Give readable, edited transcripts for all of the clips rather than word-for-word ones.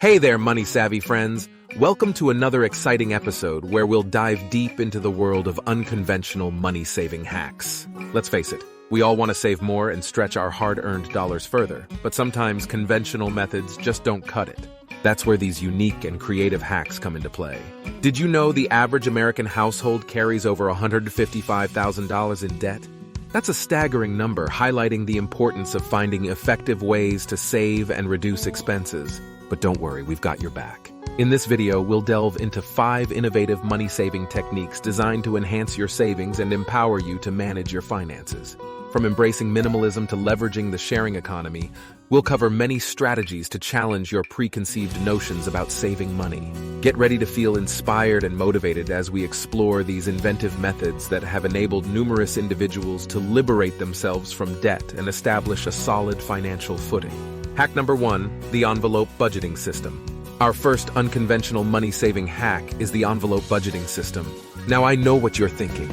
Hey there, money-savvy friends. Welcome to another exciting episode where we'll dive deep into the world of unconventional money-saving hacks. Let's face it, we all want to save more and stretch our hard-earned dollars further, but sometimes conventional methods just don't cut it. That's where these unique and creative hacks come into play. Did you know the average American household carries over $155,000 in debt? That's a staggering number, highlighting the importance of finding effective ways to save and reduce expenses. But don't worry, we've got your back. In this video, we'll delve into 5 innovative money-saving techniques designed to enhance your savings and empower you to manage your finances. From embracing minimalism to leveraging the sharing economy, we'll cover many strategies to challenge your preconceived notions about saving money. Get ready to feel inspired and motivated as we explore these inventive methods that have enabled numerous individuals to liberate themselves from debt and establish a solid financial footing. Hack number 1, the envelope budgeting system. Our first unconventional money-saving hack is the envelope budgeting system. Now I know what you're thinking.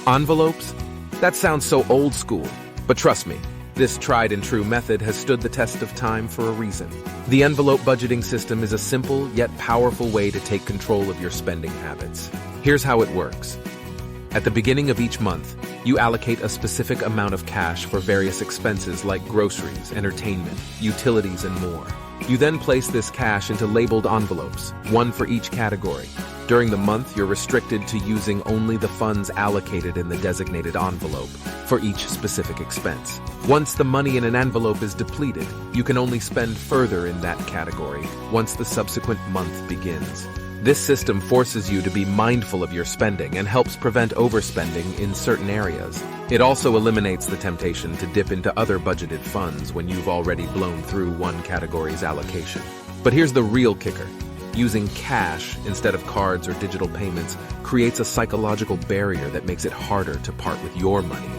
Envelopes? That sounds so old school, but trust me, this tried and true method has stood the test of time for a reason. The envelope budgeting system is a simple yet powerful way to take control of your spending habits. Here's how it works. At the beginning of each month, you allocate a specific amount of cash for various expenses like groceries, entertainment, utilities, and more. You then place this cash into labeled envelopes, one for each category. During the month, you're restricted to using only the funds allocated in the designated envelope for each specific expense. Once the money in an envelope is depleted, you can only spend further in that category once the subsequent month begins. This system forces you to be mindful of your spending and helps prevent overspending in certain areas. It also eliminates the temptation to dip into other budgeted funds when you've already blown through one category's allocation. But here's the real kicker. Using cash instead of cards or digital payments creates a psychological barrier that makes it harder to part with your money.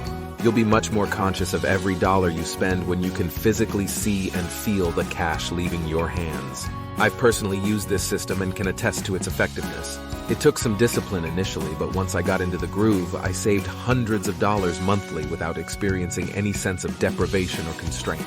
You'll be much more conscious of every dollar you spend when you can physically see and feel the cash leaving your hands. I've personally used this system and can attest to its effectiveness. It took some discipline initially, but once I got into the groove, I saved hundreds of dollars monthly without experiencing any sense of deprivation or constraint.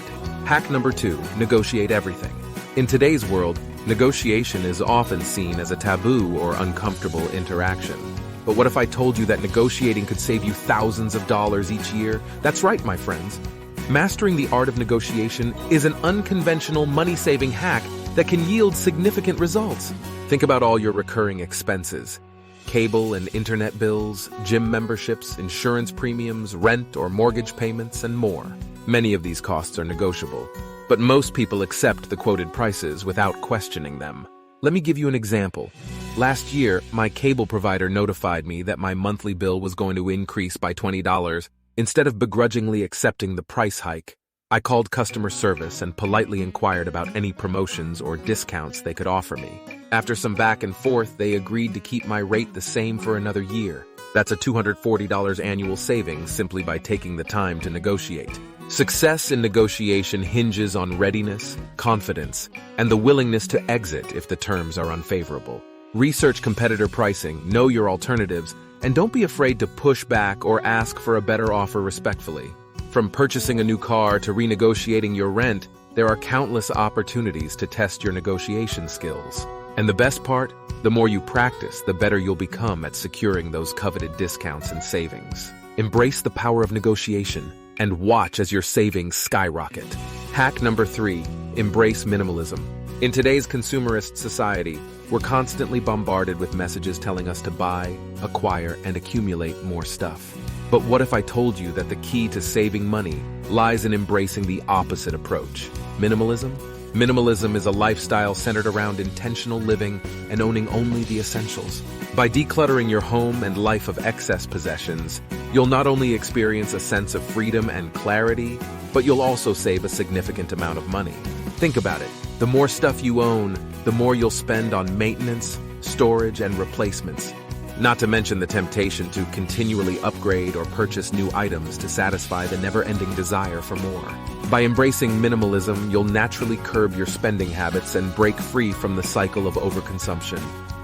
Hack number 2, negotiate everything. In today's world, negotiation is often seen as a taboo or uncomfortable interaction. But what if I told you that negotiating could save you thousands of dollars each year? That's right, my friends. Mastering the art of negotiation is an unconventional money-saving hack that can yield significant results. Think about all your recurring expenses. Cable and internet bills, gym memberships, insurance premiums, rent or mortgage payments, and more. Many of these costs are negotiable, but most people accept the quoted prices without questioning them. Let me give you an example. Last year, my cable provider notified me that my monthly bill was going to increase by $20. Instead of begrudgingly accepting the price hike, I called customer service and politely inquired about any promotions or discounts they could offer me. After some back and forth, they agreed to keep my rate the same for another year. That's a $240 annual savings simply by taking the time to negotiate. Success in negotiation hinges on readiness, confidence, and the willingness to exit if the terms are unfavorable. Research competitor pricing, know your alternatives, and don't be afraid to push back or ask for a better offer respectfully. From purchasing a new car to renegotiating your rent, there are countless opportunities to test your negotiation skills. And the best part? The more you practice, the better you'll become at securing those coveted discounts and savings. Embrace the power of negotiation and watch as your savings skyrocket. Hack number 3, embrace minimalism. In today's consumerist society, we're constantly bombarded with messages telling us to buy, acquire, and accumulate more stuff. But what if I told you that the key to saving money lies in embracing the opposite approach? Minimalism? Minimalism is a lifestyle centered around intentional living and owning only the essentials. By decluttering your home and life of excess possessions, you'll not only experience a sense of freedom and clarity, but you'll also save a significant amount of money. Think about it. The more stuff you own, the more you'll spend on maintenance, storage, and replacements. Not to mention the temptation to continually upgrade or purchase new items to satisfy the never-ending desire for more. By embracing minimalism, you'll naturally curb your spending habits and break free from the cycle of overconsumption.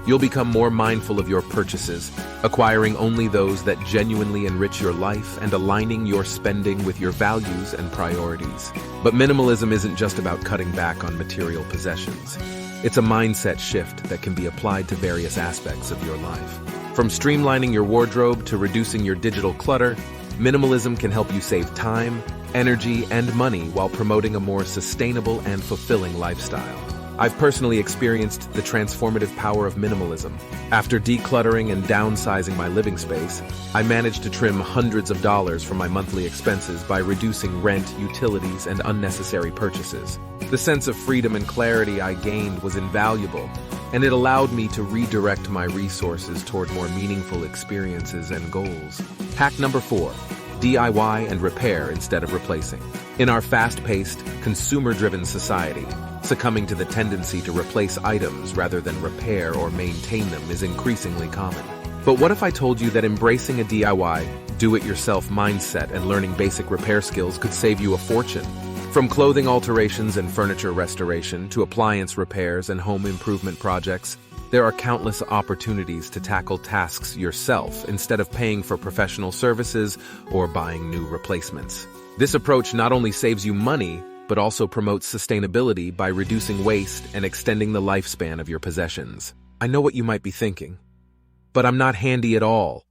You'll become more mindful of your purchases, acquiring only those that genuinely enrich your life and aligning your spending with your values and priorities. But minimalism isn't just about cutting back on material possessions. It's a mindset shift that can be applied to various aspects of your life. From streamlining your wardrobe to reducing your digital clutter, minimalism can help you save time, energy, and money while promoting a more sustainable and fulfilling lifestyle. I've personally experienced the transformative power of minimalism. After decluttering and downsizing my living space, I managed to trim hundreds of dollars from my monthly expenses by reducing rent, utilities, and unnecessary purchases. The sense of freedom and clarity I gained was invaluable, and it allowed me to redirect my resources toward more meaningful experiences and goals. Hack number 4. DIY and repair instead of replacing. In our fast-paced, consumer-driven society, succumbing to the tendency to replace items rather than repair or maintain them is increasingly common. But what if I told you that embracing a DIY, do-it-yourself mindset and learning basic repair skills could save you a fortune? From clothing alterations and furniture restoration to appliance repairs and home improvement projects, there are countless opportunities to tackle tasks yourself instead of paying for professional services or buying new replacements. This approach not only saves you money, but also promotes sustainability by reducing waste and extending the lifespan of your possessions. I know what you might be thinking, but I'm not handy at all.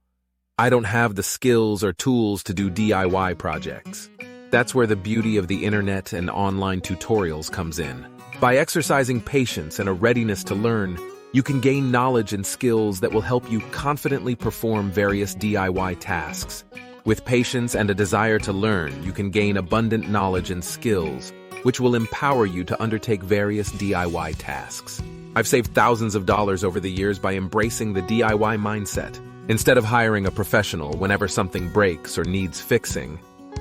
I don't have the skills or tools to do DIY projects. That's where the beauty of the internet and online tutorials comes in. By exercising patience and a readiness to learn, you can gain knowledge and skills that will help you confidently perform various DIY tasks. With patience and a desire to learn, you can gain abundant knowledge and skills, which will empower you to undertake various DIY tasks. I've saved thousands of dollars over the years by embracing the DIY mindset. Instead of hiring a professional whenever something breaks or needs fixing,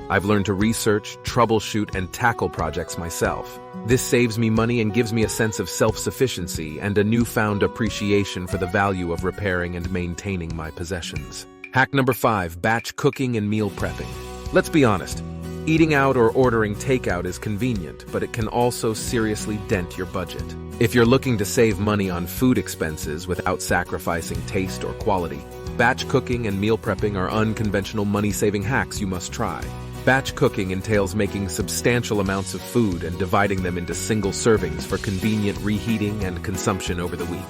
I've learned to research, troubleshoot, and tackle projects myself. This saves me money and gives me a sense of self-sufficiency and a newfound appreciation for the value of repairing and maintaining my possessions. Hack number 5, batch cooking and meal prepping. Let's be honest, eating out or ordering takeout is convenient, but it can also seriously dent your budget. If you're looking to save money on food expenses without sacrificing taste or quality, batch cooking and meal prepping are unconventional money-saving hacks you must try. Batch cooking entails making substantial amounts of food and dividing them into single servings for convenient reheating and consumption over the week.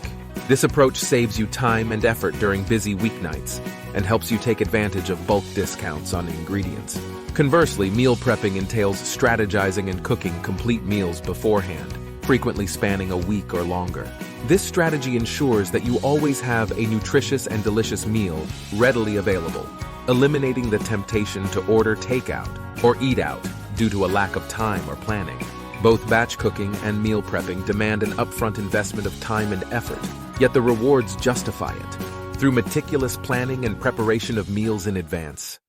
This approach saves you time and effort during busy weeknights and helps you take advantage of bulk discounts on ingredients. Conversely, meal prepping entails strategizing and cooking complete meals beforehand, frequently spanning a week or longer. This strategy ensures that you always have a nutritious and delicious meal readily available, eliminating the temptation to order takeout or eat out due to a lack of time or planning. Both batch cooking and meal prepping demand an upfront investment of time and effort, yet the rewards justify it. Through meticulous planning and preparation of meals in advance,